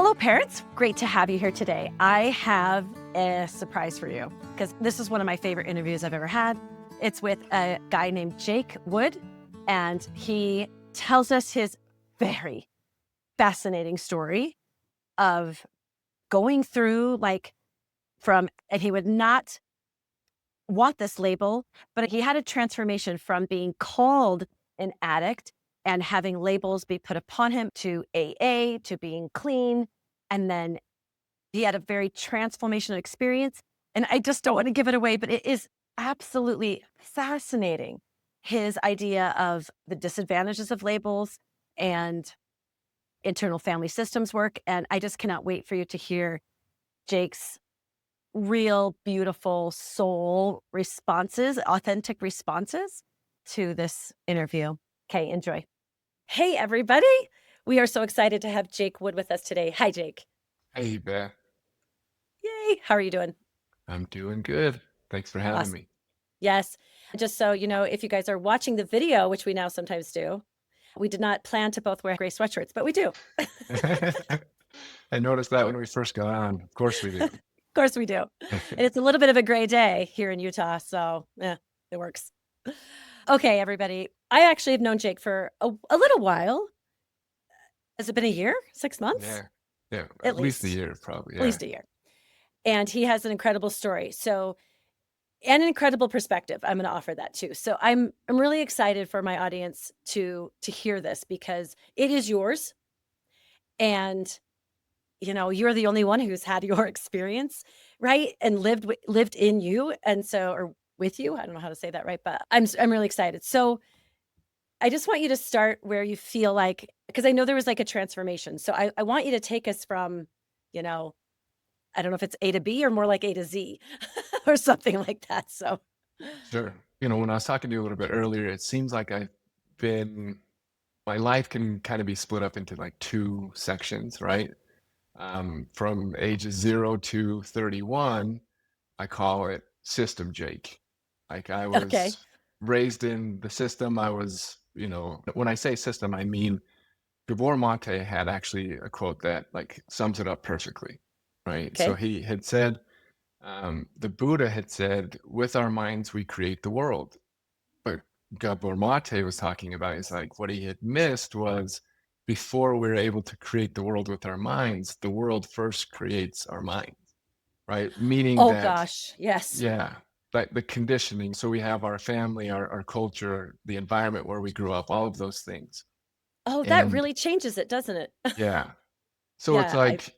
Hello, parents. Great to have you here today. I have a surprise for you because this is one of my favorite interviews I've ever had. It's with a guy named Jake Wood, and he tells us his very fascinating story of going through and he would not want this label, but he had a transformation from being called an addict and having labels be put upon him to AA, to being clean. And then he had a very transformational experience. And I just don't want to give it away, but it is absolutely fascinating. His idea of the disadvantages of labels and internal family systems work. And I just cannot wait for you to hear Jake's real, beautiful soul responses, authentic responses to this interview. Okay, enjoy. Hey, everybody. We are so excited to have Jake Wood with us today. Hi, Jake. Hey, Beth. Yay. How are you doing? I'm doing good. Thanks for having Awesome. me. Yes. Just so you know, if you guys are watching the video, which we now sometimes do, we did not plan to both wear gray sweatshirts, but we do. I noticed that when we first got on. Of course we do. Of course we do. And it's a little bit of a gray day here in Utah. So yeah, it works. Okay, everybody. I actually have known Jake for a little while. Has it been a year? 6 months? Yeah. Yeah. At At least a least. year, probably. At Yeah. least a year. And he has an incredible story. So, and an incredible perspective. I'm going to offer that too. So I'm really excited for my audience to hear this because it is yours. And you're the only one who's had your experience, right? And lived in you. And so, or with you, I don't know how to say that right, but I'm really excited. So I just want you to start where you feel like, because I know there was like a transformation. So I want you to take us from, you know, I don't know if it's A to B or more like A to Z or something like that. So, Sure. When I was talking to you a little bit earlier, it seems like my life can kind of be split up into like two sections, right? From ages 0 to 31, I call it System Jake. Like I okay. was raised in the system. When I say system, I mean Gabor Mate had actually a quote that like sums it up perfectly, right? So Okay. he had said, the Buddha had said, with our minds, we create the world. But Gabor Mate was talking about, is like what he had missed was before we're able to create the world with our minds, the world first creates our minds, right? Meaning Oh that, gosh. Yes. yeah, like the conditioning. So we have our family, our culture, the environment where we grew up, all of those things. Oh, that And really changes it, doesn't it? yeah, so it's Yeah. like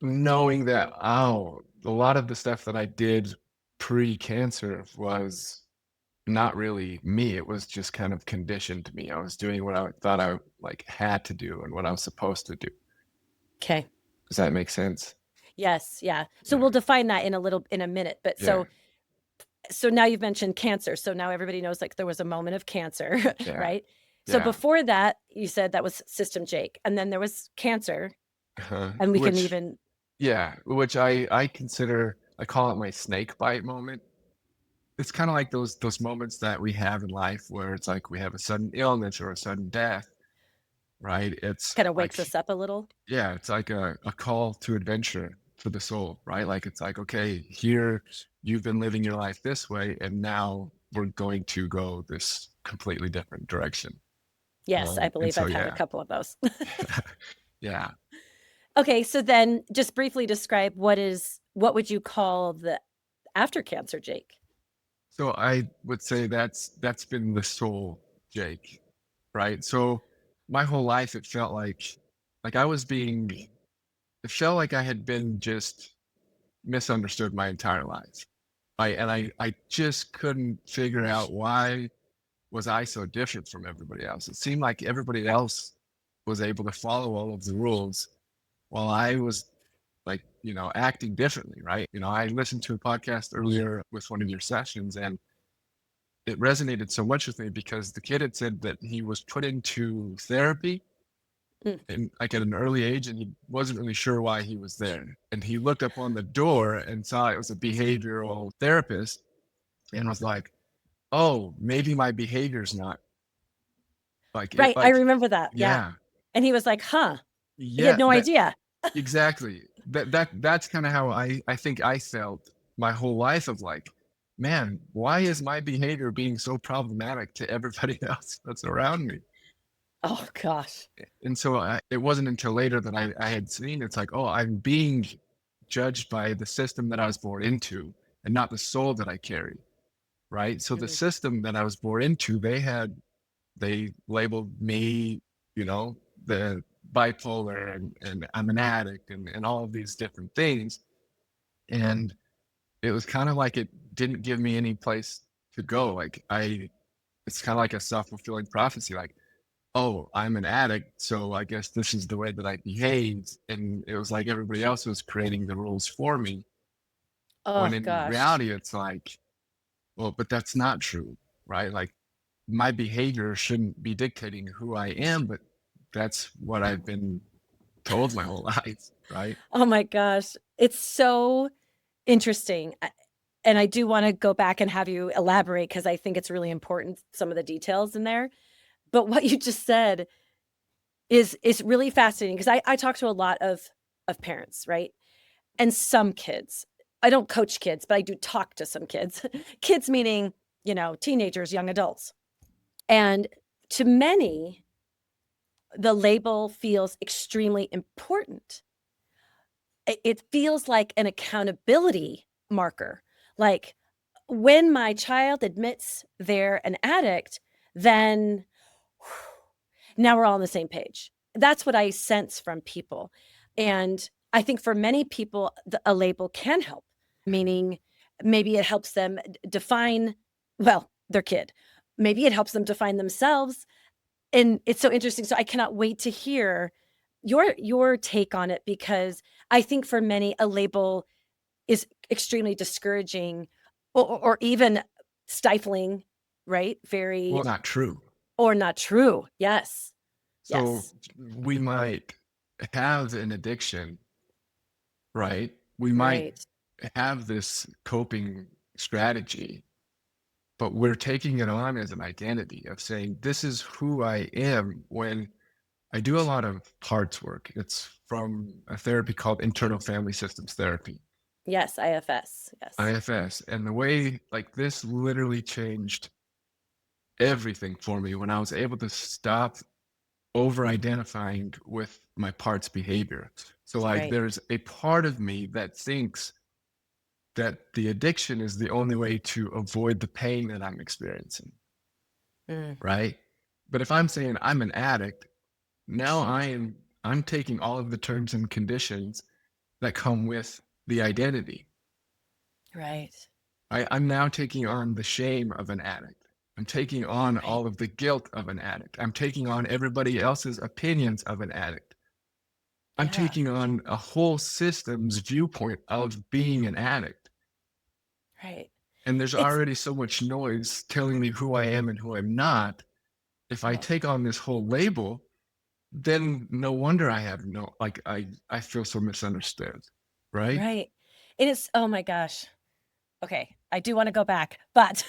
knowing that, oh, a lot of the stuff that I did pre-cancer was not really me. It was just kind of conditioned to me. I was doing what I thought I like had to do and what I was supposed to do. Okay. Does that make sense? Yes. Yeah. So Yeah. we'll define that in a minute. But Yeah. so now you've mentioned cancer. So now everybody knows like there was a moment of cancer, Yeah. right? So Yeah. before that, you said that was System Jake, and then there was cancer, Uh-huh. and we can Which, even yeah, which I consider, I call it my snake bite moment. It's kind of like those moments that we have in life where it's like we have a sudden illness or a sudden death, right? It's kind of wakes like, us up a little. yeah, it's like a call to adventure for the soul, right? Like it's like, okay, here you've been living your life this way, and now we're going to go this completely different direction. Yes, I And believe so, I've had a yeah, couple of those. yeah. Okay, so then just briefly describe what would you call the after cancer Jake? So I would say that's been the soul, Jake, right? So my whole life, it felt like I was being, it felt like I had been just misunderstood my entire life. And I just couldn't figure out why was I so different from everybody else. It seemed like everybody else was able to follow all of the rules while I was like, acting differently, right? I listened to a podcast earlier with one of your sessions, and it resonated so much with me because the kid had said that he was put into therapy Mm, and like at an early age, and he wasn't really sure why he was there. And he looked up on the door and saw it was a behavioral therapist and was like, oh, maybe my behavior's not like it, right, I like, remember that, yeah, yeah, and he was like, "Huh." He had yeah, no that, idea. exactly. That's kind of how I think I felt my whole life of like, man, why is my behavior being so problematic to everybody else that's around me? Oh gosh. And so it wasn't until later that I had seen it's like, oh, I'm being judged by the system that I was born into and not the soul that I carry. Right. So the Mm. system that I was born into, they labeled me, you know, the bipolar and I'm an addict and all of these different things. And it was kind of like it didn't give me any place to go. It's kind of like a self-fulfilling prophecy. Like, oh, I'm an addict, so I guess this is the way that I behave. And it was like everybody else was creating the rules for me. When Oh in gosh. reality, it's like, well, but that's not true, right? Like my behavior shouldn't be dictating who I am, but that's what I've been told my whole life, right? Oh my gosh. It's so interesting. And I do want to go back and have you elaborate because I think it's really important, some of the details in there. But what you just said is really fascinating because I talk to a lot of parents, right? And some kids. I don't coach kids, but I do talk to some kids. Kids meaning, teenagers, young adults. And to many, the label feels extremely important. It feels like an accountability marker. Like when my child admits they're an addict, then now we're all on the same page. That's what I sense from people. And I think for many people, a label can help, meaning maybe it helps them define, well, their kid. Maybe it helps them define themselves. And it's so interesting. So I cannot wait to hear your take on it because I think for many, a label is extremely discouraging or even stifling, right? Very, Well, not true. or not true. Yes. So Yes. we might have an addiction, right? We might Right. have this coping strategy, but we're taking it on as an identity of saying, this is who I am when I do a lot of parts work. It's from a therapy called internal family systems therapy, Yes, IFS. Yes. IFS. And the way like this literally changed everything for me when I was able to stop over identifying with my part's behavior. So, like, Right. there's a part of me that thinks that the addiction is the only way to avoid the pain that I'm experiencing, Mm, right? But if I'm saying I'm an addict, now I'm taking all of the terms and conditions that come with the identity. right. I'm now taking on the shame of an addict. I'm taking on Right. all of the guilt of an addict. I'm taking on everybody else's opinions of an addict. I'm Yeah. taking on a whole system's viewpoint of being an addict. Right. And there's It's already so much noise telling me who I am and who I'm not. If I oh, take on this whole label, then no wonder I have no like I feel so misunderstood. Right? right. It is. Oh my gosh. Okay. I do want to go back, but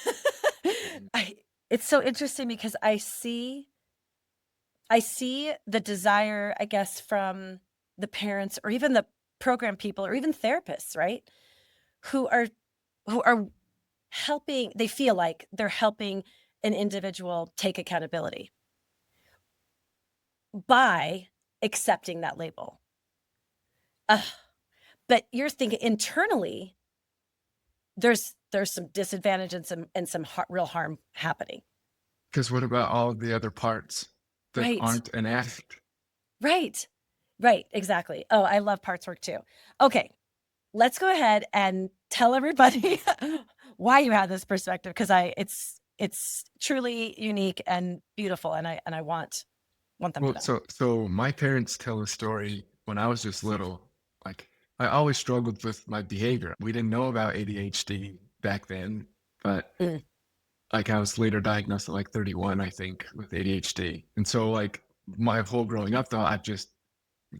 Mhm. I it's so interesting because I see the desire, I guess, from the parents or even the program people or even therapists, right? Who are who are helping, they feel like they're helping an individual take accountability by accepting that label. Ugh, but you're thinking internally, there's some disadvantage and some real harm happening. Because what about all of the other parts that Right. aren't an addict? Right. Right. Exactly. Oh, I love parts work too. Okay. Let's go ahead and tell everybody why you had this perspective because it's truly unique and beautiful and I want them to Well, know. so my parents tell a story when I was just little. Like I always struggled with my behavior. We didn't know about ADHD back then, but Mm, like I was later diagnosed at like 31, I think, with ADHD. And so like my whole growing up though, I'm just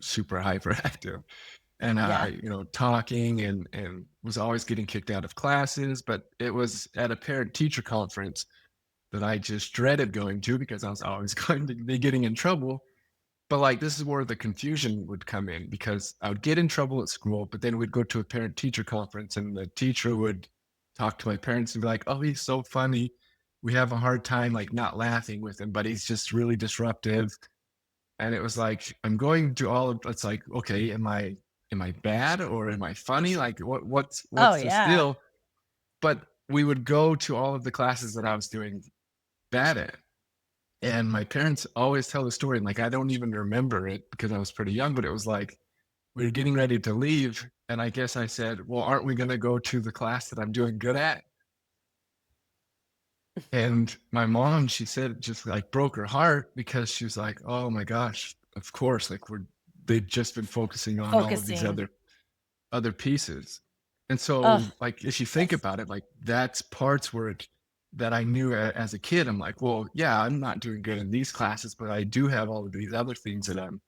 super hyperactive. And yeah. talking and was always getting kicked out of classes. But it was at a parent teacher conference that I just dreaded going to because I was always going to be getting in trouble. But like this is where the confusion would come in because I would get in trouble at school, but then we'd go to a parent teacher conference and the teacher would talk to my parents and be like, "Oh, he's so funny. We have a hard time like not laughing with him, but he's just really disruptive." And it was like, I'm going to all of it's like, okay, am I bad or am I funny? Like Oh, what's this yeah. deal? But we would go to all of the classes that I was doing bad at. And my parents always tell the story, and like I don't even remember it because I was pretty young, but it was like we were getting ready to leave. And I guess I said, well, aren't we gonna go to the class that I'm doing good at? And my mom, she said it just like broke her heart because she was like, oh my gosh, of course, like they've just been focusing on all of these Focusing. other pieces. And Oh, so like if you think yes. about it, like that's parts where it that I knew as a kid, I'm like, well, yeah, I'm not doing good in these classes, but I do have all of these other things that I'm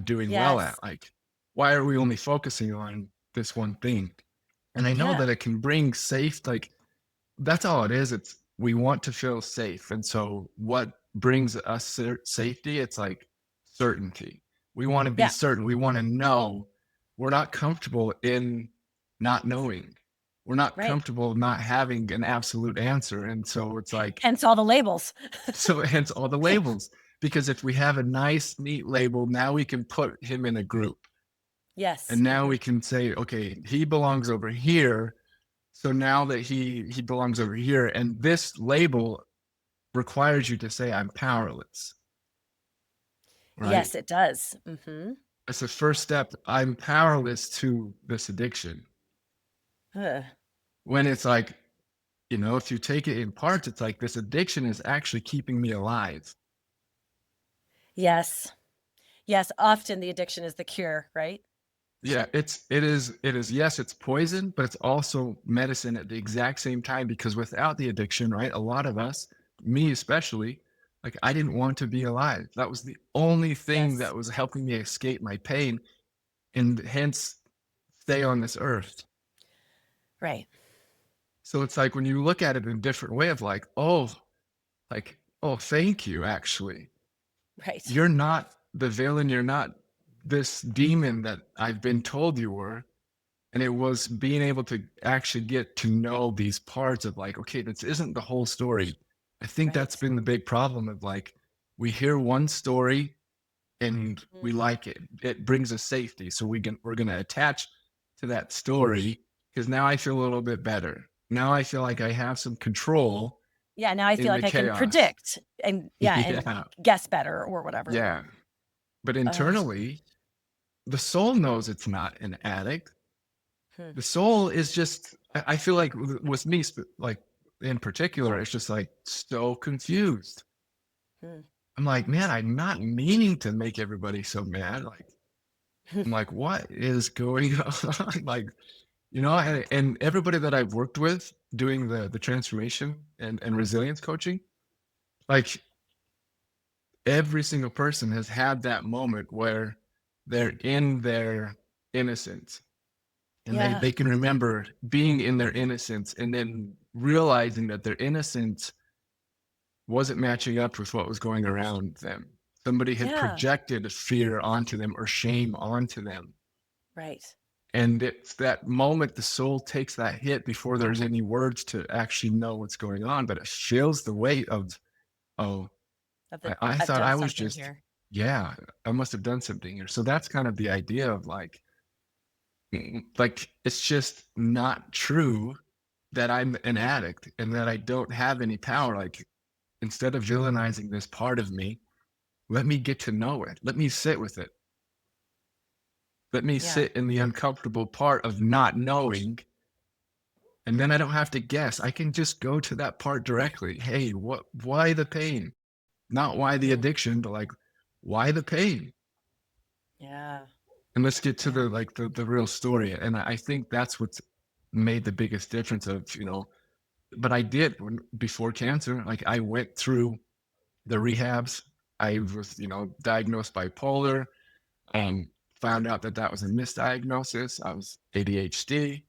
doing well Yes. at. Like, why are we only focusing on this one thing? And I know Yeah. that it can bring safe, like that's all it is. It's we want to feel safe. And so what brings us safety? It's like certainty. We want to be Yeah. certain. We want to know. We're not comfortable in not knowing. We're not Right. comfortable not having an absolute answer. And so it's like, Hence all the labels. so hence all the labels. Because if we have a nice, neat label, now we can put him in a group. Yes. And now Mhm. we can say, okay, he belongs over here, so now that he belongs over here, and this label requires you to say, "I'm powerless," right? Yes, it does. Mhm. It's the first step. I'm powerless to this addiction. Ugh. When it's like, if you take it in parts, it's like this addiction is actually keeping me alive. Yes. Yes, often the addiction is the cure, right? Yeah, it is yes, it's poison, but it's also medicine at the exact same time because without the addiction, right? A lot of us, me especially, like I didn't want to be alive. That was the only thing Yes. that was helping me escape my pain and hence stay on this earth. Right. So it's like when you look at it in a different way of like, oh, thank you, actually. Right. You're not the villain, you're not this demon that I've been told you were. And it was being able to actually get to know these parts of like, okay, this isn't the whole story. I think that's Right. been the big problem of like, we hear one story and we Mhm. like it. It brings us safety. So we're gonna attach to that story because now I feel a little bit better. Now I feel like I have some control Yeah, now I feel in the like I can chaos. predict and yeah, and Yeah. guess better or whatever. Yeah. But Oh. internally, the soul knows it's not an addict. Hmm. The soul is just I feel like with me like in particular, it's just like so confused. Hmm. I'm like, man, I'm not meaning to make everybody so mad. Like, I'm like, what is going on? Like, and everybody that I've worked with doing the transformation and resilience coaching, like every single person has had that moment where they're in their innocence and they Yeah. they can remember being in their innocence and then realizing that their innocence wasn't matching up with what was going around them. Somebody had Yeah. projected fear onto them or shame onto them. Right. And it's that moment the soul takes that hit before there's any words to actually know what's going on, but it feels the weight of, oh, Of the I I've thought done I was something just, here. yeah, I must have done something here. So that's kind of the idea of like, it's just not true that I'm an addict and that I don't have any power. Like, instead of villainizing this part of me, let me get to know it. Let me sit with it. Let me Yeah. sit in the uncomfortable part of not knowing. And then I don't have to guess. I can just go to that part directly. Hey, why the pain? Not why the Mm. addiction, but like, why the pain? Yeah. And let's get to Yeah. the real story. And I think that's what's made the biggest difference of, but I did before cancer, like I went through the rehabs. I was, diagnosed bipolar and found out that that was a misdiagnosis. I was ADHD,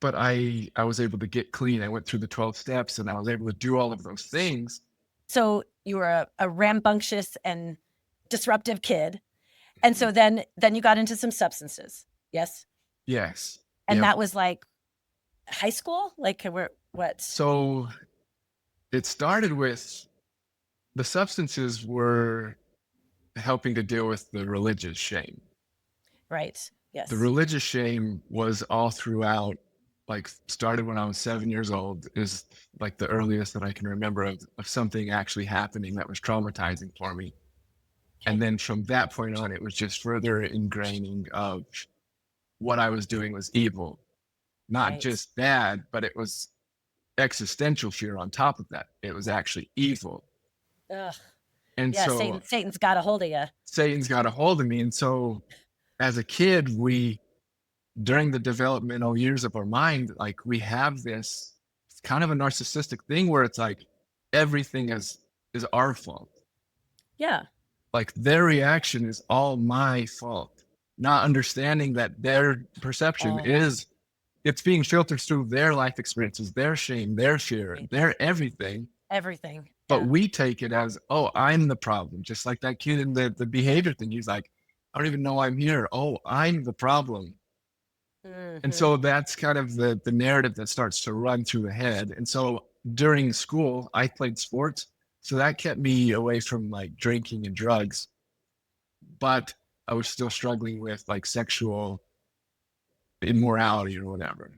but I was able to get clean. I went through the 12 steps and I was able to do all of those things. So you were a rambunctious and disruptive kid. And so then you got into some substances. Yes. Yes. And Yep. that was like high school? Like what? So it started with the substances were helping to deal with the religious shame. Right. The Yes. religious shame was all throughout, like started when I was 7 years old, is like the earliest that I can remember of something actually happening that was traumatizing for me. Okay. And then from that point on, it was just further ingraining of what I was doing was evil, not Right. just bad, but it was existential fear on top of that. It was actually evil. Ugh. And Yeah, so Satan's got a hold of you. Satan's got a hold of me. And so as a kid, during the developmental years of our mind, like we have this kind of a narcissistic thing where it's like everything is our fault. Yeah. Like their reaction is all my fault, not understanding that their perception Oh yeah. is it's being filtered through their life experiences, their shame, their fear, Right. their everything. Everything. But Yeah. we take it as, oh, I'm the problem. Just like that kid in the behavior thing. He's like, I don't even know I'm here. Oh, I'm the problem. And Mm-hmm. so that's kind of the narrative that starts to run through the head. And so during school, I played sports. So that kept me away from like drinking and drugs. But I was still struggling with like sexual immorality or whatever.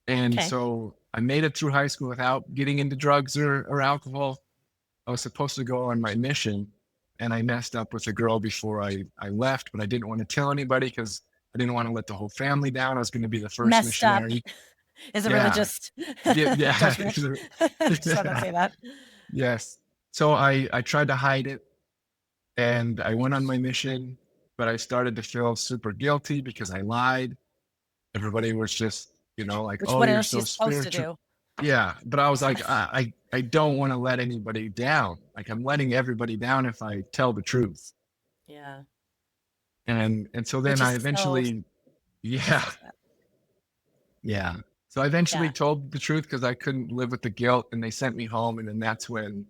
And Okay. so I made it through high school without getting into drugs or alcohol. I was supposed to go on my mission and I messed up with a girl before I left, but I didn't want to tell anybody because I didn't want to let the whole family down. I was going to be the first Messed up. missionary. Is it Yeah. religious Yeah. judgment? Just thought I'd say that. Yes. So I tried to hide it and I went on my mission, but I started to feel super guilty because I lied. Everybody was just, like, Which oh, what you're else are you so supposed to spiritual. do? Yeah. But I was like, I don't want to let anybody down. Like I'm letting everybody down if I tell the truth. Yeah. And so then Which I is so eventually, yeah, sad. yeah. So I eventually Yeah. told the truth because I couldn't live with the guilt and they sent me home. And then that's when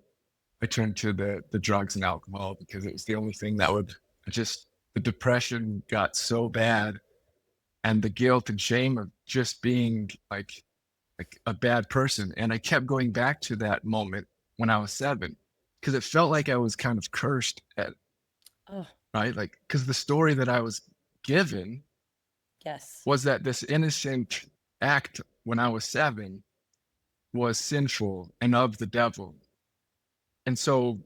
I turned to the drugs and alcohol because it was the only thing that would just, the depression got so bad and the guilt and shame of just being like a bad person. And I kept going back to that moment when I was 7 because it felt like I was kind of cursed at, Oh, right? Like, because the story that I was given yes. was that this innocent act when I was 7 was sinful and of the devil. And so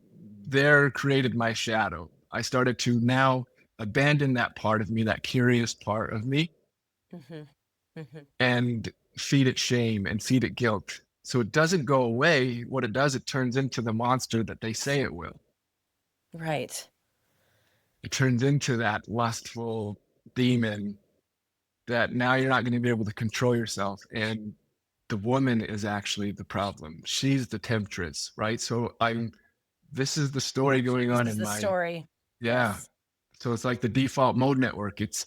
there created my shadow. I started to now abandon that part of me, that curious part of me, Mm-hmm. Mm-hmm. and feed it shame and feed it guilt. So it doesn't go away. What it does, it turns into the monster that they say it will. Right. It turns into that lustful demon that now you're not going to be able to control yourself. And the woman is actually the problem. She's the temptress, right? So this is the story going This on is in the my, story. yeah. Yes. So it's like the default mode network. It's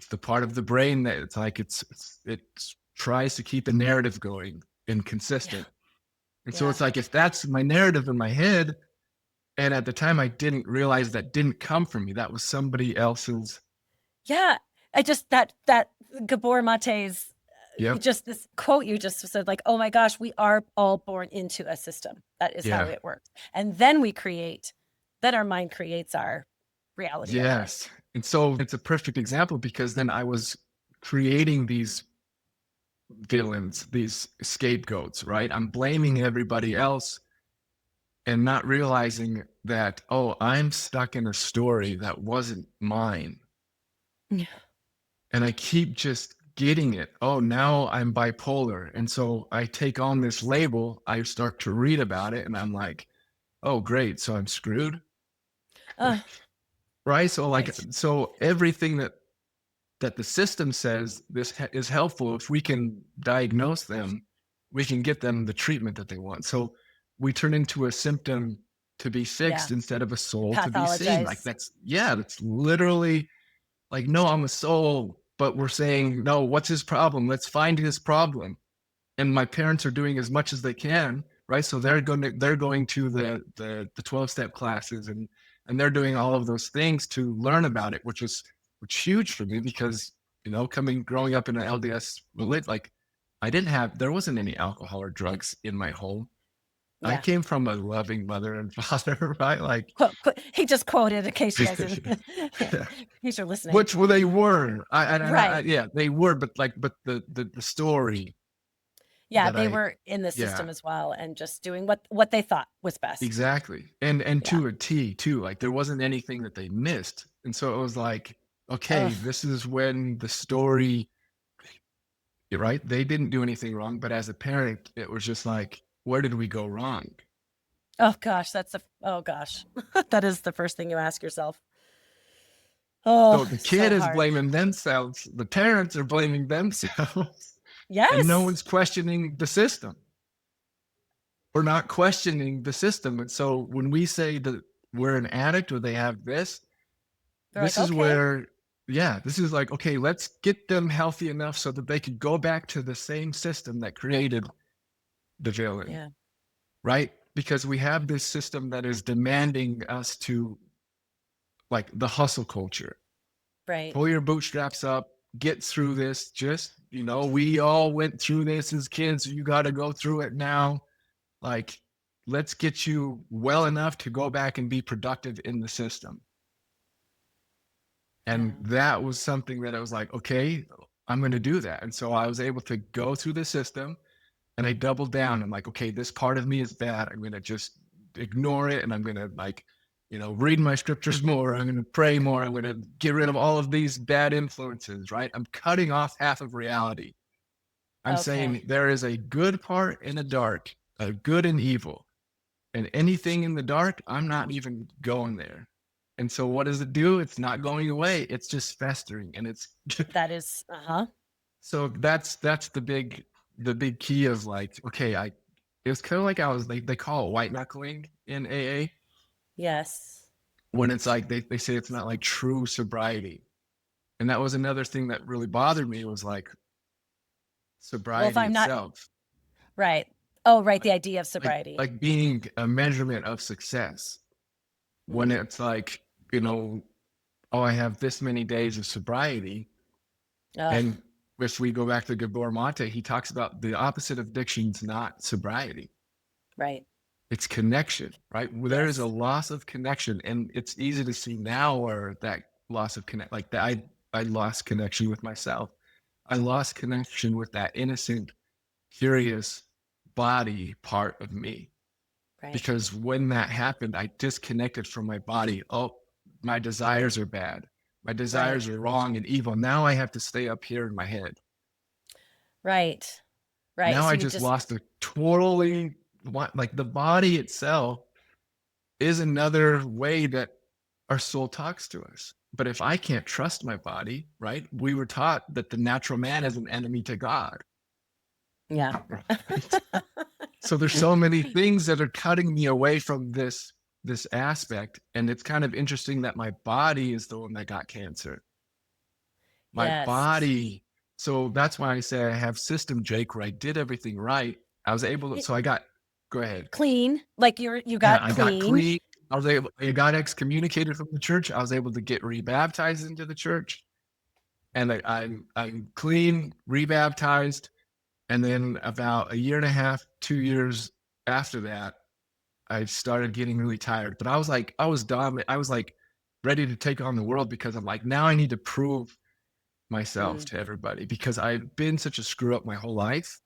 the part of the brain that it's like it tries to keep a narrative going and Yeah. consistent. And so Yeah. it's like if that's my narrative in my head, and at the time I didn't realize that didn't come from me. That was somebody else's. Yeah. I just that Gabor Mate's Yep. just this quote you just said, like, oh my gosh, we are all born into a system. That is how Yeah. it works. And then then our mind creates our reality, I guess. Yes. And so it's a perfect example because then I was creating these villains, these scapegoats, right? I'm blaming everybody else and not realizing that, oh, I'm stuck in a story that wasn't mine. Yeah. And I keep just getting it. Oh, now I'm bipolar. And so I take on this label, I start to read about it, and I'm like, oh, great. So I'm screwed. Uh, Right. So, like, right. so everything that the system says is helpful, if we can diagnose them, we can get them the treatment that they want. So we turn into a symptom to be Yeah. fixed instead of a soul to be seen. Like Pathologize. that's literally like, no, I'm a soul, but we're saying, no, what's his problem? Let's find his problem. And my parents are doing as much as they can, right? So they're going to the 12-step classes and And they're doing all of those things to learn about it, which was huge for me because, growing up in an LDS religion, like there wasn't any alcohol or drugs in my home. I Yeah. came from a loving mother and father, right? Like, He just quoted in case you guys didn't, in yeah. case you're listening. Which well, they were. Right. Yeah, they were. But the story Yeah, that they were in the yeah, system as well and just doing what they thought was best. exactly. And Yeah. to a T too. Like there wasn't anything that they missed. And so it was like, okay, Ugh. this is when the story, right? They didn't do anything wrong, but as a parent, it was just like, where did we go wrong? Oh gosh, oh gosh. That is the first thing you ask yourself. So Oh, the so kid is hard. blaming themselves, the parents are blaming themselves, and no Yes. one's questioning the system. We're not questioning the system. And so when we say that we're an addict or they have They're like, this is okay. where, yeah, this is like, okay, let's get them healthy enough so that they could go back to the same system that created the villain, Yeah. right? Because we have this system that is demanding us to, like, the hustle culture. Right. Pull your bootstraps up, get through this. Just, we all went through this as kids. You got to go through it now. Like, let's get you well enough to go back and be productive in the system. And Yeah. that was something that I was like, okay, I'm going to do that. And so I was able to go through the system and I doubled down. I'm like, okay, this part of me is bad. I'm going to just ignore it. And I'm going to read my scriptures more. I'm going to pray more. I'm going to get rid of all of these bad influences, right? I'm cutting off half of reality. I'm saying Okay. there is a good part and a dark, a good and evil. And anything in the dark, I'm not even going there. And so what does it do? It's not going away. It's just festering. And it's That is, uh-huh. so that's the big key of like, okay, it was kind of like they call it white knuckling in AA Yes. when it's like they say it's not like true sobriety. And that was another thing that really bothered me was like Well, if sobriety I'm not itself. right. Oh, right. Like The idea of like sobriety. like being a measurement of success. When Mm. it's like, oh, I have this many days of sobriety. Ugh. And if we go back to Gabor Mate, he talks about the opposite of addiction is not sobriety. Right. It's connection, right? There is a Yes. loss of connection. And it's easy to see now where that loss of like that I lost connection with myself. I lost connection with that innocent, curious body part of me. Right. Because when that happened, I disconnected from my body. Oh, my desires are bad. My Right. desires are wrong and evil. Now I have to stay up here in my head. Right. Right. Now So I you just just lost a totally, like the body itself is another way that our soul talks to us. But if I can't trust my body, right? We were taught that the natural man is an enemy to God. yeah. Right? So there's so many things that are cutting me away from this aspect. And it's kind of interesting that my body is the one that got cancer. My Yes. body. So that's why I say I have system, Jake, where I did everything right. I was able to, It, so I got, go ahead. clean. Like you Yeah, got I got clean. clean. I got excommunicated from the church. I was able to get rebaptized into the church. And I'm clean, rebaptized. And then about a year and a half, 2 years after that, I started getting really tired. But I was dumb. I was like ready to take on the world because I'm like, now I need to prove myself Mm, to everybody because I've been such a screw up my whole life.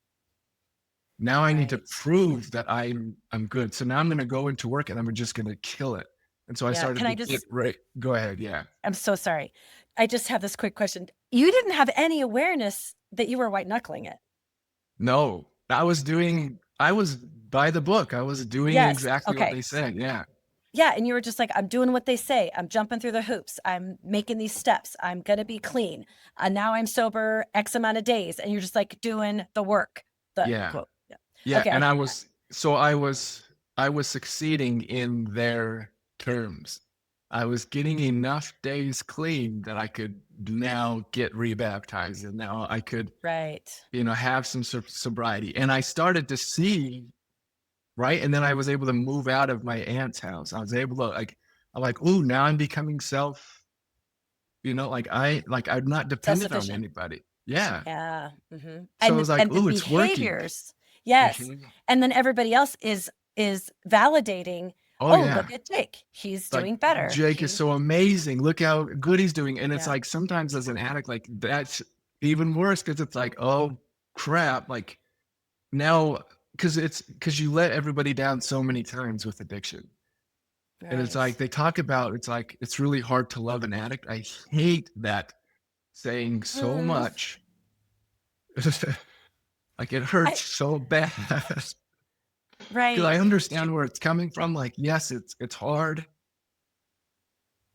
Now I need to right. prove that I'm good. So now I'm gonna go into work and I'm just gonna kill it. And so I Yeah. started Can to I get just right. Go ahead. Yeah. I'm so sorry. I just have this quick question. You didn't have any awareness that you were white knuckling it. No, I was by the book. I was doing Yes. exactly what Okay. they said. Yeah. Yeah, and you were just like, I'm doing what they say. I'm jumping through the hoops. I'm making these steps. I'm gonna be clean. And now I'm sober X amount of days. And you're just like doing the work. The Yeah. quote. Yeah. Yeah. And Okay. I was succeeding in their terms. I was getting enough days clean that I could now get rebaptized and now I could, Right. have some sobriety. And I started to see, right. And then I was able to move out of my aunt's house. I was able to like I'm like, ooh, now I'm becoming I'm not dependent on Self-sufficient. anybody. Yeah. Yeah, mhm. So I was like, And the ooh, it's working. behaviors, yes, Mhm. and then everybody else is validating, Oh "Oh, yeah. look at Jake. He's Like, doing better. Jake is He" so amazing. Look how good he's doing. And it's Yeah, like sometimes as an addict, like that's even worse because it's like, oh crap. Like now, because you let everybody down so many times with addiction. And it's like right. they talk about it's like it's really hard to love an addict. I hate that saying so Mm, much. Like it I hurts so bad. Because I right. understand where it's coming from. Like, yes, it's hard,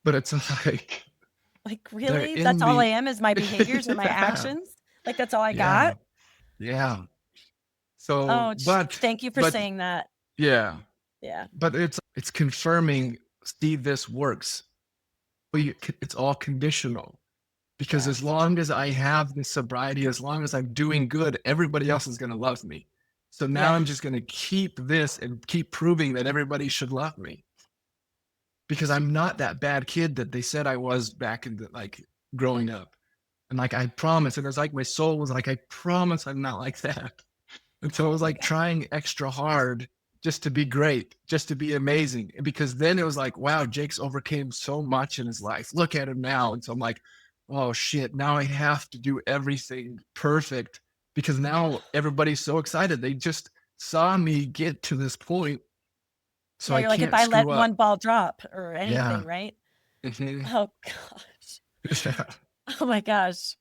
but it's like Like, they're really? in That's all I the am is my behaviors or my yeah, actions? Like, that's all I yeah, got? yeah. So, Oh, sh thank you for but saying that. yeah, Yeah, but it's confirming. See, this works, but it's all conditional. Because yeah, as long as I have this sobriety, as long as I'm doing good, everybody else is going to love me. So now yeah, I'm just going to keep this and keep proving that everybody should love me because I'm not that bad kid that they said I was back in the like growing up. And like I promise, and it's like my soul was like, I promise I'm not like that. And so I oh was my like god. trying extra hard just to be great, just to be amazing. And because then it was like, wow, Jake's overcame so much in his life. Look at him now. And so I'm like, oh shit, now I have to do everything perfect because now everybody's so excited. They just saw me get to this point. So Yeah, I you're like, "If can't I screw let up. one ball drop," or Yeah. anything, right? Mhm. Oh gosh. Yeah. Oh my gosh.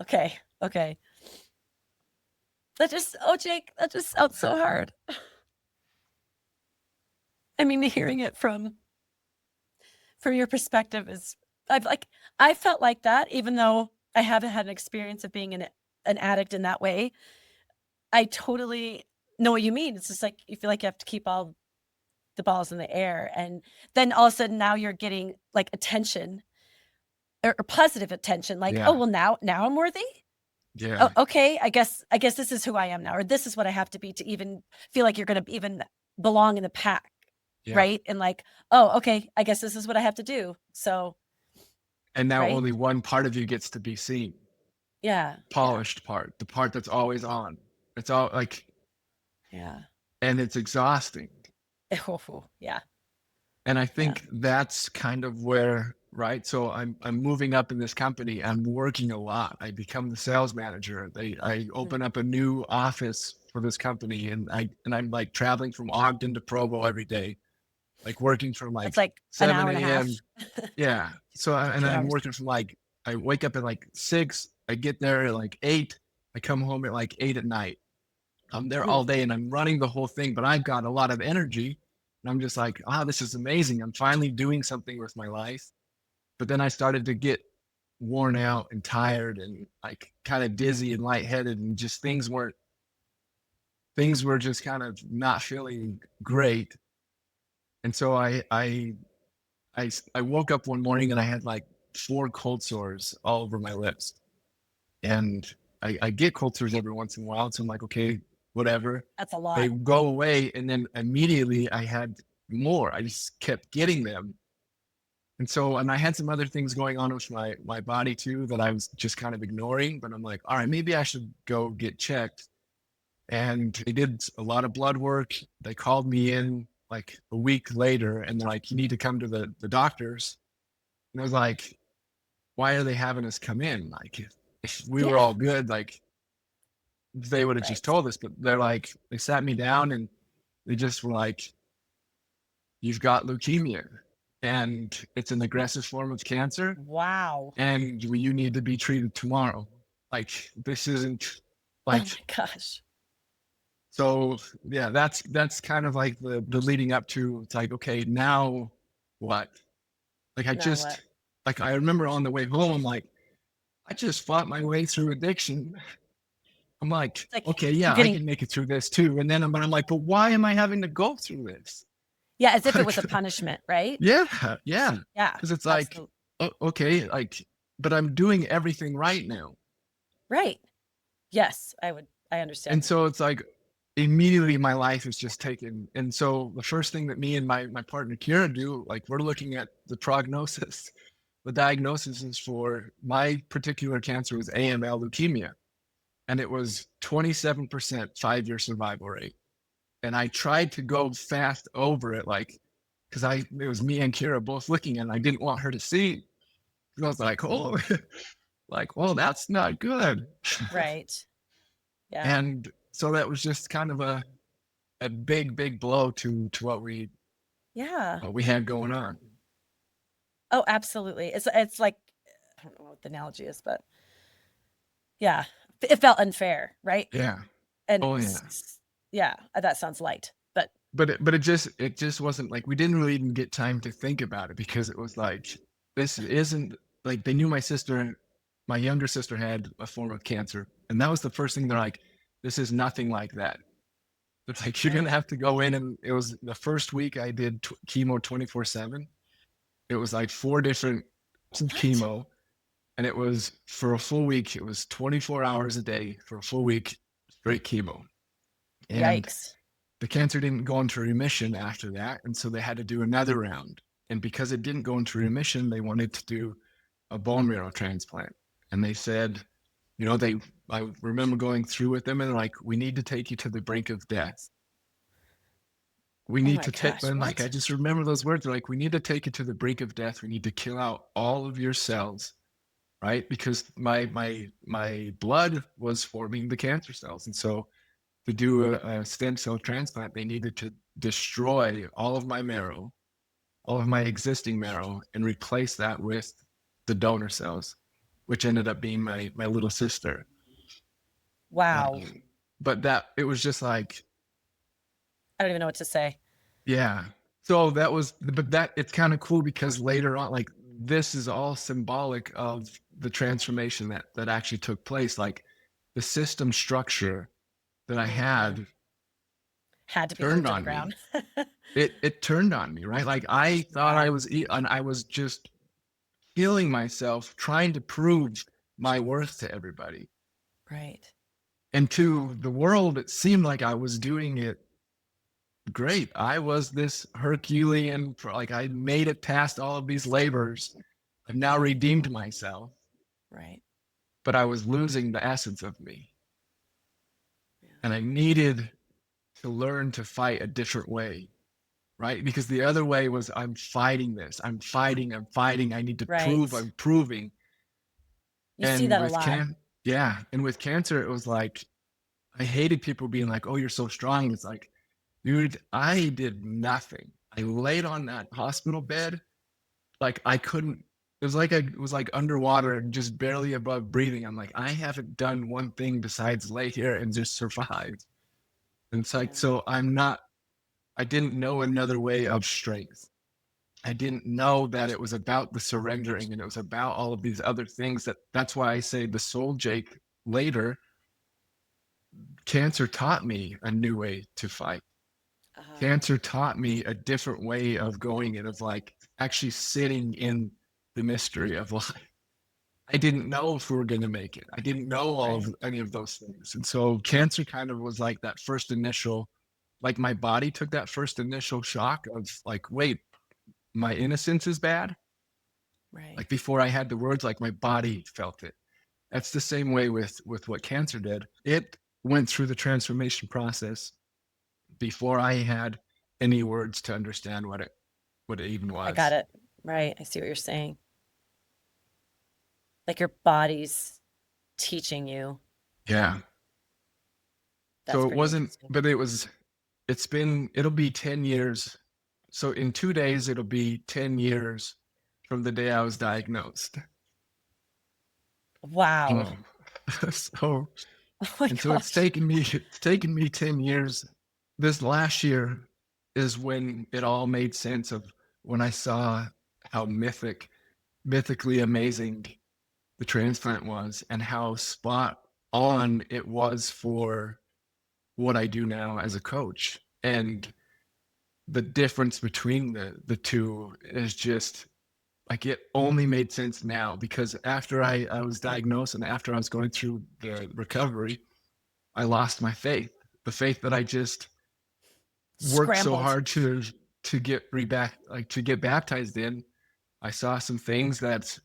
Okay, okay. That just oh, Jake, that just sounds so hard. I mean, hearing it from your perspective is I've like I felt like that even though I haven't had an experience of being an addict in that way. I totally know what you mean. It's just like you feel like you have to keep all the balls in the air, and then all of a sudden now you're getting like attention or positive attention, like, "Oh, Yeah. well, now I'm worthy? Oh, Yeah. okay, I guess this is who I am now, or this is what I have to be to even feel like you're gonna even belong in the pack," Yeah. right? And like, "Oh, okay, I guess this is what I have to do." So, And now right? only one part of you gets to be seen. Yeah, yeah, Polished part, the part that's always on. It's all like, yeah. and it's exhausting. Oh, yeah, And I yeah. think that's kind of where, right? So I'm moving up in this company. I'm working a lot. I become the sales manager. I Mhm. open up a new office for this company, and I'm like traveling from Ogden to Provo every day, like working from That's like like an hour 7 and a half, a.m. Yeah. So and 2 I'm hours. working from like I wake up at like 6. I get there at like 8. I come home at like 8 at night. I'm there Mm, all day and I'm running the whole thing, but I've got a lot of energy. And I'm just like, ah, this is amazing. I'm finally doing something with my life. But then I started to get worn out and tired and like kind of dizzy and lightheaded and just things were just kind of not feeling great. And so I woke up one morning and I had like 4 cold sores all over my lips. And I get cold sores every once in a while. So I'm like, okay, whatever. that's a They lot. go away. And then immediately I had more. I just kept getting them. And so, and I had some other things going on with my body too that I was just kind of ignoring. But I'm like, all right, maybe I should go get checked. And they did a lot of blood work. They called me in like a week later and they're like, you need to come to the doctors. And I was like, why are they having us come in? Like, if we were Yeah, all good, like they would have just right. told us, but they're like, they sat me down and they just were like, you've got leukemia and it's an aggressive form of cancer Wow. and you need to be treated tomorrow. Like, this isn't Oh like, my gosh. so yeah, that's kind of like the leading up to it's like, okay, now what? Like, Now what? like, I remember on the way home, I'm like, I just fought my way through addiction. I'm like, It's like okay, you're yeah, I getting can make it through this too. And then I'm like, but why am I having to go through this? yeah, as if it Like, was a punishment, right? yeah, yeah. Yeah, Because it's like, absolutely. okay, like, but I'm doing everything right now. Right. Yes, I And understand. so it's like, immediately my life is just taken. And so the first thing that me and my partner Kira do, like we're looking at the prognosis. The diagnosis is for my particular cancer was AML leukemia, and it was 27% 5-year survival rate. And I tried to go fast over it, like, because it was me and Kira both looking, and I didn't want her to see. And I was like, oh, like, well, that's not good. Right. Yeah. And so that was just kind of a big blow to Yeah. what we had going on. Oh, absolutely. It's like, I don't know what the analogy is, but yeah, it felt unfair, right? Yeah. And Oh yeah. yeah, that sounds light, but But it just wasn't like we didn't really even get time to think about it because it was like this isn't like they knew my younger sister had a form of cancer, and that was the first thing they're like, this is nothing like that. They're like, you're gonna right. have to go in, and it was the first week I did chemo 24/7. It was like 4 different What? chemo, and it was for a full week. It was 24 hours a day for a full week straight chemo, and Yikes. the cancer didn't go into remission after that. And so they had to do another round. And because it didn't go into remission, they wanted to do a bone marrow transplant. And they said, I remember going through with them and like, we need to take you to the brink of death. We Oh need my to take, gosh, and like, I what? just remember those words. They're like, we need to take you to the brink of death. We need to kill out all of your cells, right? Because my blood was forming the cancer cells. And so to do a stem cell transplant, they needed to destroy all of my marrow, all of my existing marrow, and replace that with the donor cells, which ended up being my little sister. Wow. Um, but that it was just like, I don't even know what to say. yeah. So that was, but that it's kind of cool because later on, like this is all symbolic of the transformation that actually took place. Like the system structure that I Mhm. had Had to be burned turned to the on me. ground. It turned on me, right? Like I thought Yeah, and I was just killing myself trying to prove my worth to everybody. right. And to the world, it seemed like I was doing it great. I was this Herculean, like I made it past all of these labors. I've now redeemed myself, Right. but I was losing the essence of me. Yeah. And I needed to learn to fight a different way, right? Because the other way was I'm fighting this. I'm fighting. I'm fighting. I need to prove. Right. I'm proving. You see And that a with lot. and with cancer, it was like I hated people being like, "Oh, you're so strong." It's like, dude, I did nothing. I laid on that hospital bed, like I couldn't. It was like underwater and just barely above breathing. I'm like, I haven't done one thing besides lay here and just survive. And it's like, Yeah. so I'm not. I didn't know another way of strength. I didn't know that it was about the surrendering and it was about all of these other things that's why I say the soul Jake later, cancer taught me a new way to fight. Uh-huh. Cancer taught me a different way of going and of like actually sitting in the mystery of life. I didn't know if we were going to make it. I didn't know all Right. of any of those things. And so cancer kind of was like that first initial, like my body took that first initial shock of like, wait, my innocence is bad. Right. Like before I had the words, like my body felt it. That's the same way with what cancer did. It went through the transformation process before I had any words to understand what it even I got was. it. Right. I see what you're saying. Like your body's teaching you. Yeah. That's So it pretty wasn't, interesting. but it'll be 10 years. So in 2 days, it'll be 10 years from the day I was diagnosed. Wow. Oh. So Oh my And so gosh. it's taken me 10 years. This last year is when it all made sense of when I saw how mythically amazing the transplant was and how spot on it was for what I do now as a coach. And the difference between the two is just like it only made sense now because after I was diagnosed and after I was going through the recovery, I lost my faith. the faith that I just worked so Scrambled. hard to get baptized in, I saw some things that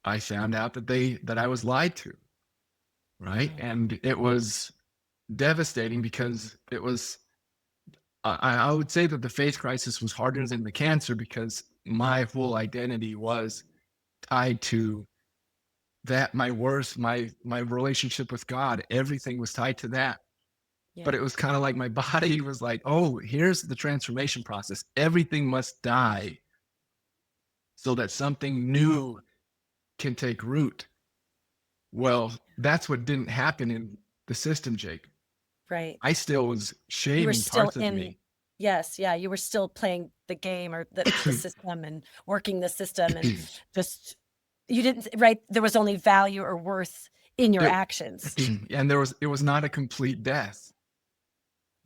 I found out that I was lied to, right? Wow. And it was devastating because it was I would say that the faith crisis was harder than the cancer because my whole identity was tied to that, my worth, my relationship with God, everything was tied to that. But Yeah. it was kind of like my body was like, oh, here's the transformation process. Everything must die so that something new can take root. Well, that's what didn't happen in the system, Jake. Right. I still was You were shaming still parts of in, me. yes, yeah, you were still playing the game or the system and working the system and just you didn't, right? There was only value or worth in your it, actions. and it was not a complete death.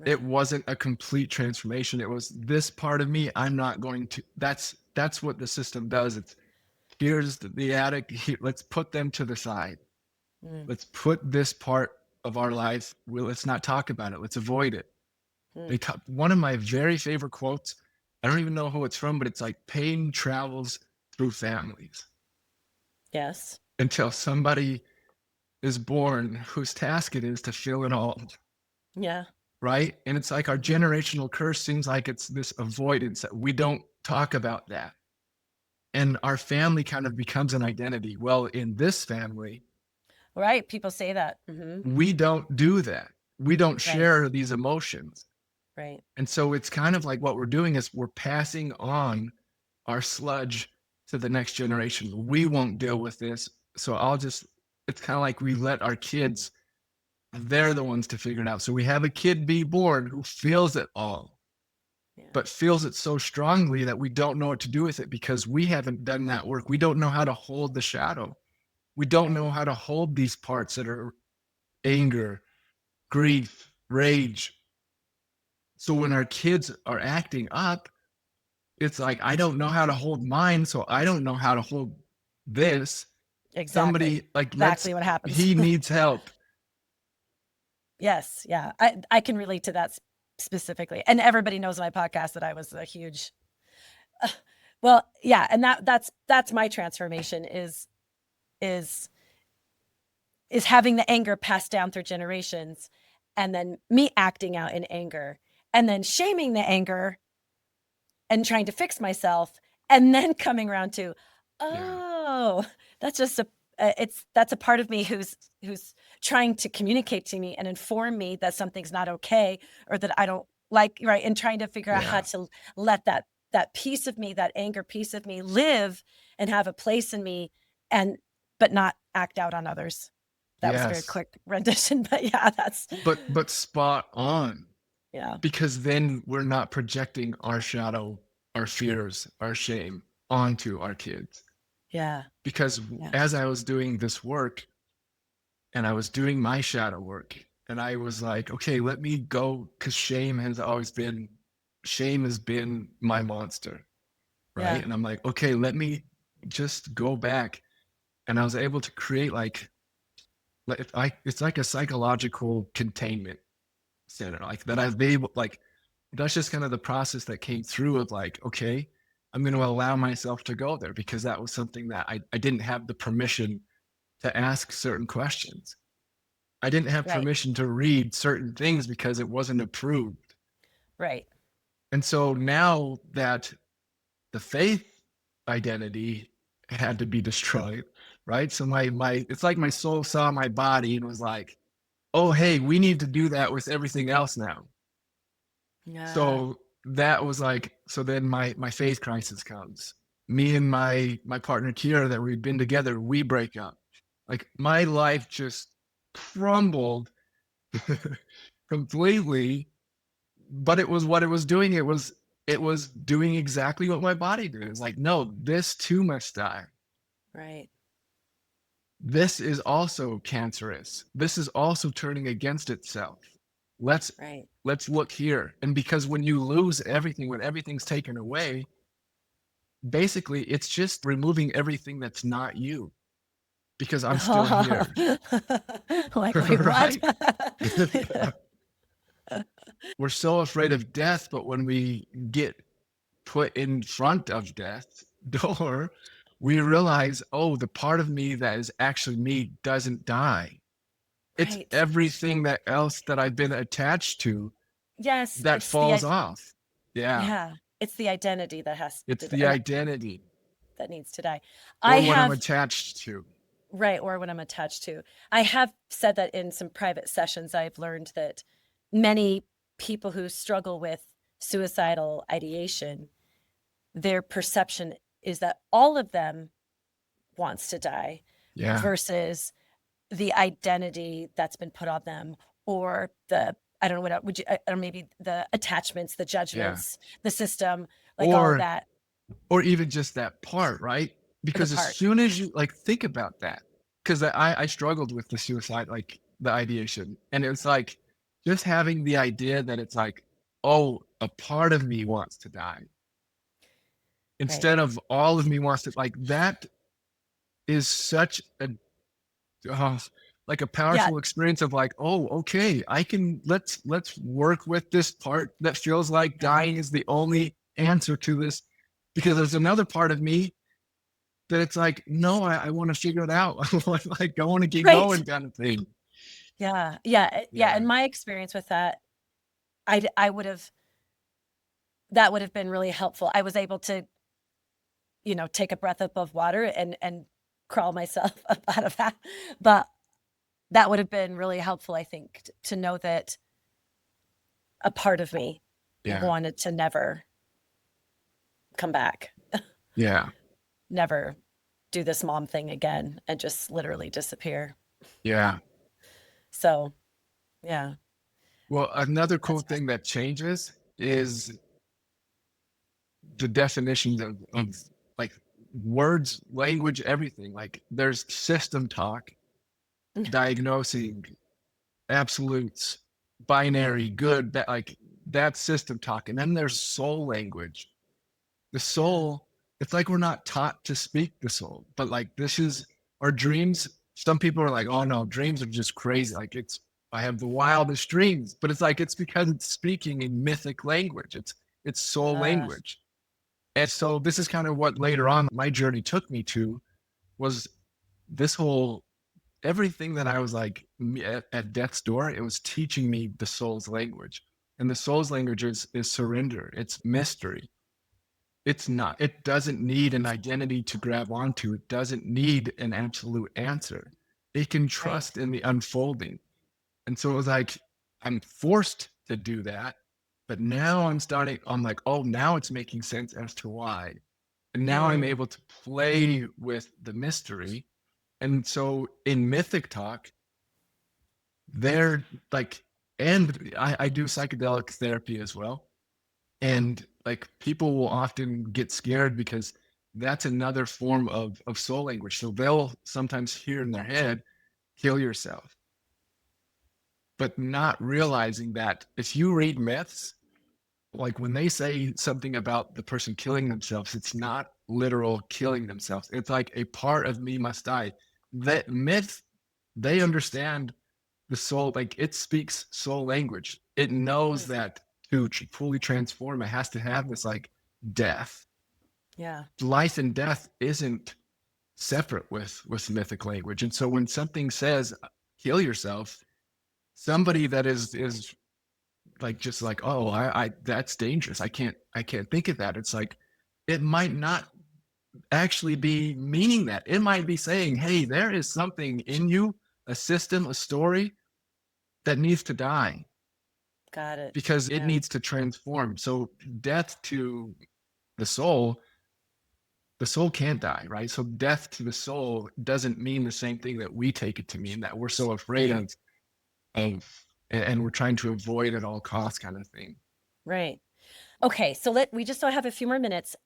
It Right. wasn't a complete transformation. It was this part of me. I'm not going to. That's what the system does. It's here's the addict. Let's put them to the side. Mm, Let's put this part of our life. Let's not talk about it. Let's avoid it. mm. One of my very favorite quotes. I don't even know who it's from, but it's like pain travels through families Yes. until somebody is born whose task it is to fill it all. Yeah. Right. And it's like our generational curse seems like it's this avoidance that we don't talk about that. And our family kind of becomes an identity. Well, in this family, Right. People say that. we don't do that. We don't Right. share these emotions. Right. And so it's kind of like what we're doing is we're passing on our sludge to the next generation. We won't deal with this. So it's kind of like we let our kids, they're the ones to figure it out. So we have a kid be born who feels it all, Yeah. but feels it so strongly that we don't know what to do with it because we haven't done that work. We don't know how to hold the shadow. We don't know Right. how to hold these parts that are anger, grief, rage. So when our kids are acting up, it's like, I don't know how to hold mine, so I don't know how to hold this. Exactly. Somebody like, Exactly what happens. he needs help. Yes. Yeah. I can relate to that specifically. And everybody knows on my podcast that I was a huge, well, yeah. And that's my transformation is having the anger passed down through generations and then me acting out in anger and then shaming the anger and trying to fix myself and then coming around to, Yeah. oh, that's just that's a part of me who's trying to communicate to me and inform me that something's not okay or that I don't like, right, and trying to figure out how Yeah. to let that piece of me, that anger piece of me live and have a place in me and but not act out on others. That was a very Yes. quick rendition, but yeah, that's But spot on. yeah. Because then we're not projecting our shadow, our fears, our shame onto our kids. Yeah. Because Yeah. as I was doing this work and I was doing my shadow work, and I was like, okay, let me go, because shame has been my monster, right? Yeah. And I'm like, okay, let me just go back. And I was able to create it's like a psychological containment center, like that I've been able, like, that's just kind of the process that came through of like, okay, I'm going to allow myself to go there because that was something that I didn't have the permission to ask certain questions. I didn't have Right. permission to read certain things because it wasn't approved. Right. And so now that the faith identity had to be destroyed, right? So my it's like my soul saw my body and was like, oh, hey, we need to do that with everything else now. Yeah. So that was like, so then my faith crisis comes. Me and my partner Kira that we'd been together, we break up. Like my life just crumbled completely, but it was what it was doing. It was doing exactly what my body did. It's like, no, this too must die. Right. This is also cancerous. This is also turning against itself. Let's Right. let's look here. And because when you lose everything, when everything's taken away, basically it's just removing everything that's not you because I'm still here. Like, wait, what? Right? we're so afraid of death, but when we get put in front of death door, we realize, oh, the part of me that is actually me doesn't die. It's Right. everything that else that I've been attached to Yes, that it's the falls off. Yeah. yeah, it's the identity that has It's to the identity that needs to die. I or what I'm have attached to. right, or what I'm attached to. I have said that in some private sessions. I've learned that many people who struggle with suicidal ideation, their perception is that all of them wants to die Yeah. versus the identity that's been put on them, or the I don't know what would you or maybe the attachments, the Yeah. judgments, the system, like all of Or that, or even just that part, right? the Because as part. soon as you like think about that, because I struggled with the suicide, like the ideation, and it's like just having the idea that it's like, oh, a part of me wants to die Right. instead of all of me wants to like that is such a uh, like a Yeah. powerful experience of like, oh, okay, I can let's work with this part that feels like Yeah. dying is the only answer to this, because there's another part of me that it's like, no, I want to figure it out. I want to keep Right. going, kind of thing. Yeah. Yeah. Yeah. Yeah, In my experience with that, I would have that would have been really helpful. I was able to, take a breath up of water and crawl myself up out of that. But that would have been really helpful, I think, to know that a part of me yeah, wanted to never come back, yeah, never do this mom thing again and just literally disappear. yeah. So, yeah, Well, another cool that's thing that fascinating. changes is the definitions of like words, language, everything. Like there's system talk, diagnosing, absolutes, binary, good, that like that's system talk. And then there's soul language. The Yeah. soul, it's like we're not taught to speak the soul, but like this is our dreams. Some people are like, oh no, dreams are just crazy. Like I have the wildest dreams, but it's like it's because it's speaking in mythic language. It's soul Uh, language. And so this is kind of what later on my journey took me to was this whole everything that I was like at death's door, it was teaching me the soul's language. And the soul's language is surrender. It's mystery. It's not, it doesn't need an identity to grab onto. It doesn't need an absolute answer. It can right. trust in the unfolding. And so it was like, I'm forced to do that. But now I'm like, oh, now it's making sense as to why. And now I'm Mm, able to play with the mystery. And so in mythic talk, they're like, and I do psychedelic therapy as well. And like people will often get scared because that's another form of soul language. So they'll sometimes hear in their head, kill yourself, but not realizing that if you read myths, like when they say something about the person killing themselves, it's not literal killing themselves. It's like a part of me must die. That myth, they understand the soul, like it speaks soul language. It knows mm, that to fully transform, it has to have this like death. yeah. Life and death isn't separate with mythic language. And so when something says kill yourself, somebody that is like just like, oh, I that's dangerous. I can't think of that. It's like it might not actually be meaning that. It might be saying, hey, there is something in you, a system, a story that needs to die Got it. because it Yeah. needs to transform. So death to the soul, the soul can't die, right? So death to the soul doesn't mean the same thing that we take it to mean, that we're so afraid Right. of and we're trying to avoid at all costs kind of thing. Right. Okay. So we just don't have a few more minutes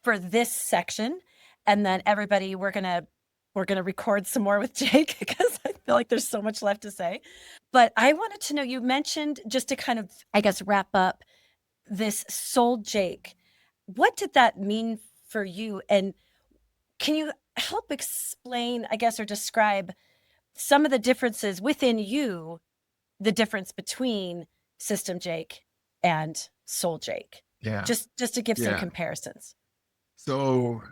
for this section. And then everybody, we're gonna record some more with Jake because I feel like there's so much left to say. But I wanted to know, you mentioned just to kind of, I guess, wrap up this soul Jake. What did that mean for you? And can you help explain, I guess, or describe some of the differences within you, the difference between system Jake and soul Jake? Yeah. Just to give some Yeah. comparisons. So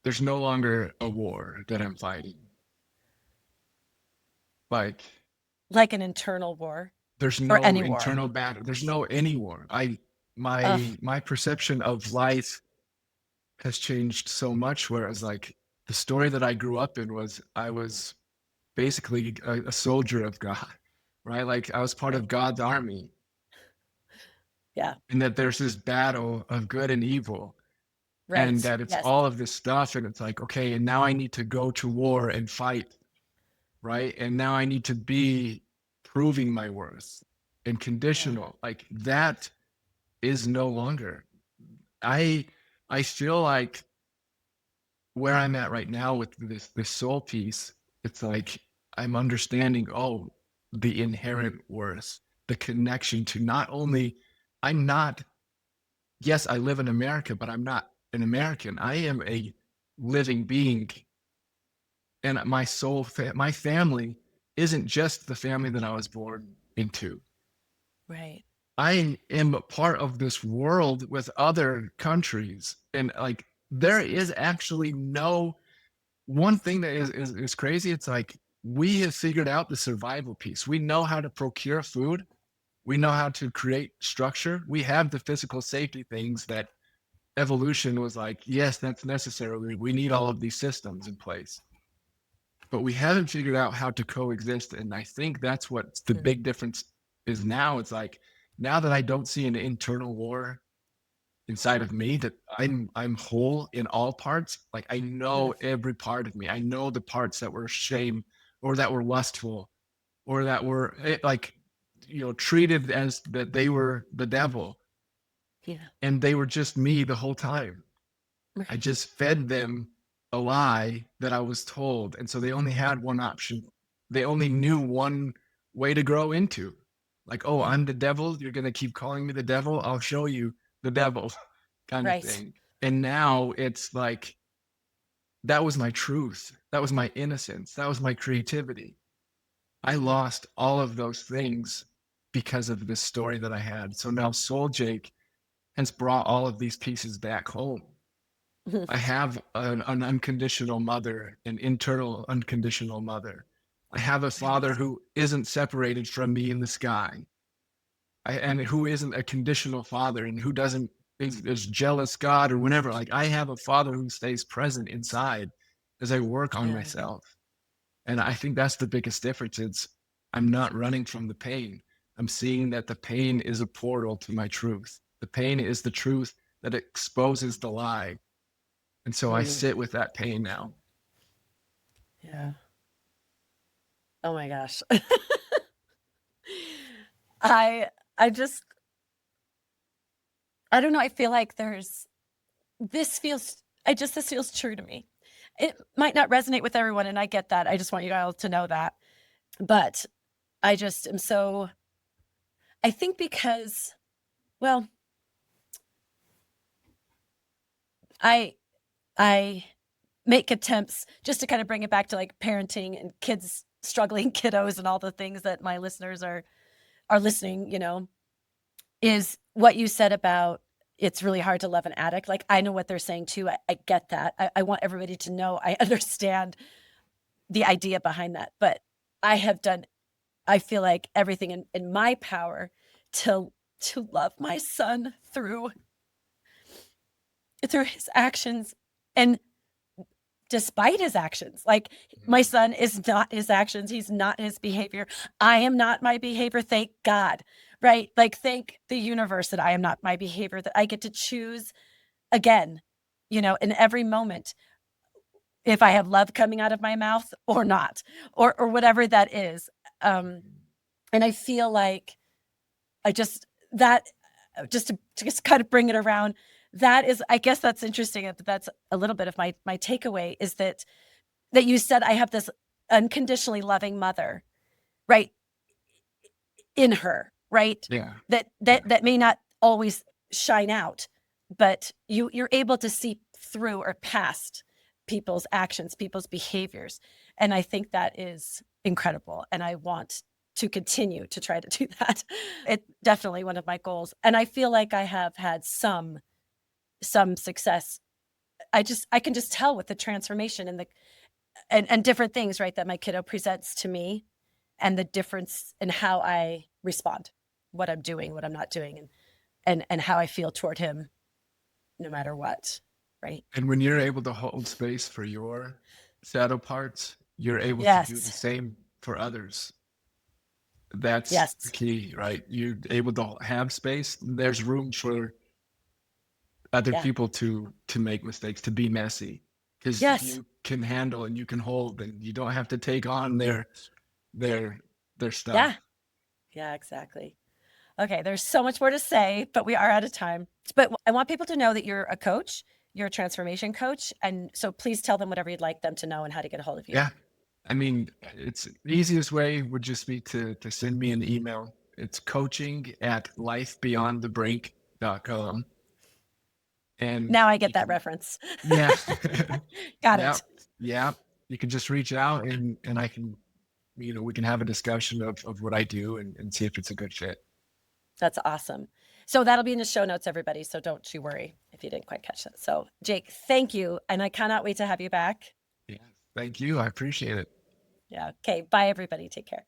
there's no longer a war that I'm fighting. Like Like an internal war there's or no any war. internal battle. There's no any war. I Ugh, my perception of life has changed so much. Whereas like the story that I grew up in was I was basically a soldier of God, right? Like I was part right. of God's army, Yeah. and that there's this battle of good and evil, and Right. that it's Yes. all of this stuff, and it's like, okay, and now I need to go to war and fight, right? And now I need to be proving my worth and Yeah. conditional. Like that is no longer. I I feel like where I'm at right now with this soul piece, it's like I'm understanding, oh, the inherent worth, the connection to not only I'm not, yes, I live in America, but I'm not an American. I am a living being. And my my family isn't just the family that I was born into. Right. I am a part of this world with other countries. And like there is actually no one thing that is crazy. It's like we have figured out the survival piece. We know how to procure food. We know how to create structure. We have the physical safety things that evolution was like, yes, that's necessary. We need all of these systems in place. But we haven't figured out how to coexist. And I think that's what the Mm, big difference is now. It's like now that I don't see an internal war inside of me, that I'm whole in all parts. Like I know mm, every part of me. I know the parts that were shame or that were lustful or that were like treated as that they were the devil, yeah. and they were just me the whole time. I Right. just fed them a lie that I was told. And so they only had one option. They only knew one way to grow into. Like, oh, Yeah. I'm the devil. You're going to keep calling me the devil. I'll show you the devil kind of Right. thing. And now it's like, that was my truth. That was my innocence. That was my creativity. I lost all of those things because of this story that I had. So now Soul Jake has brought all of these pieces back home. I have an unconditional mother, an internal unconditional mother. I have a father Right. who isn't separated from me in the sky, and who isn't a conditional father, and who doesn't is jealous God or whatever. Like I have a father who stays present inside as I work on Yeah. myself, and I think that's the biggest difference. It's I'm not running from the pain. I'm seeing that the pain is a portal to my truth. The pain is the truth that exposes the lie, and so I Mm, sit with that pain now. yeah. Oh my gosh. I I just I don't know. I feel like this feels true to me. It might not resonate with everyone, and I get that. I just want you all to know that. But I just am so, I think because, well, I I make attempts just to kind of bring it back to like parenting and kids, struggling kiddos, and all the things that my listeners are listening, is what you said about it's really hard to love an addict. Like I know what they're saying too. I get that. I want everybody to know I understand the idea behind that. But I have done, I feel like everything in my power to love my son through his actions, and despite his actions. Like my son is not his actions, he's not his behavior. I am not my behavior, thank God. Right? Like thank the universe that I am not my behavior, that I get to choose again, in every moment, if I have love coming out of my mouth or not, or whatever that is. Um, and I feel like I just that to just kind of bring it around. That is, I guess that's interesting. That's a little bit of my takeaway is that you said I have this unconditionally loving mother, right, in her, right? Yeah, That yeah, that may not always shine out, but you're able to see through or past people's actions, people's behaviors. And I think that is incredible. And I want to continue to try to do that. It's definitely one of my goals. And I feel like I have had some success. I can just tell with the transformation and and different things, right, that my kiddo presents to me, and the difference in how I respond, what I'm doing, what I'm not doing, and how I feel toward him no matter what, right? And when you're able to hold space for your shadow parts, you're able to do the Yes. same for others. That's the Yes. key, right? You're able to have space. There's room for other Yeah. people to make mistakes, to be messy, because Yes. you can handle and you can hold, and you don't have to take on their their Yeah. stuff. Yeah, exactly. Okay, there's so much more to say, but we are out of time. But I want people to know that you're a coach, you're a transformation coach, and so please tell them whatever you'd like them to know and how to get a hold of you. Yeah. I mean, it's the easiest way would just be to send me an email. It's coaching@lifebeyondthebrink.com. And Now I get you that can, reference. yeah, Got yeah, it. yeah. You can just reach out and I can, we can have a discussion of what I do and see if it's a good fit. That's awesome. So that'll be in the show notes, everybody. So don't you worry if you didn't quite catch that. So, Jake, thank you. And I cannot wait to have you back. Yeah. Thank you. I appreciate it. Yeah. Okay. Bye, everybody. Take care.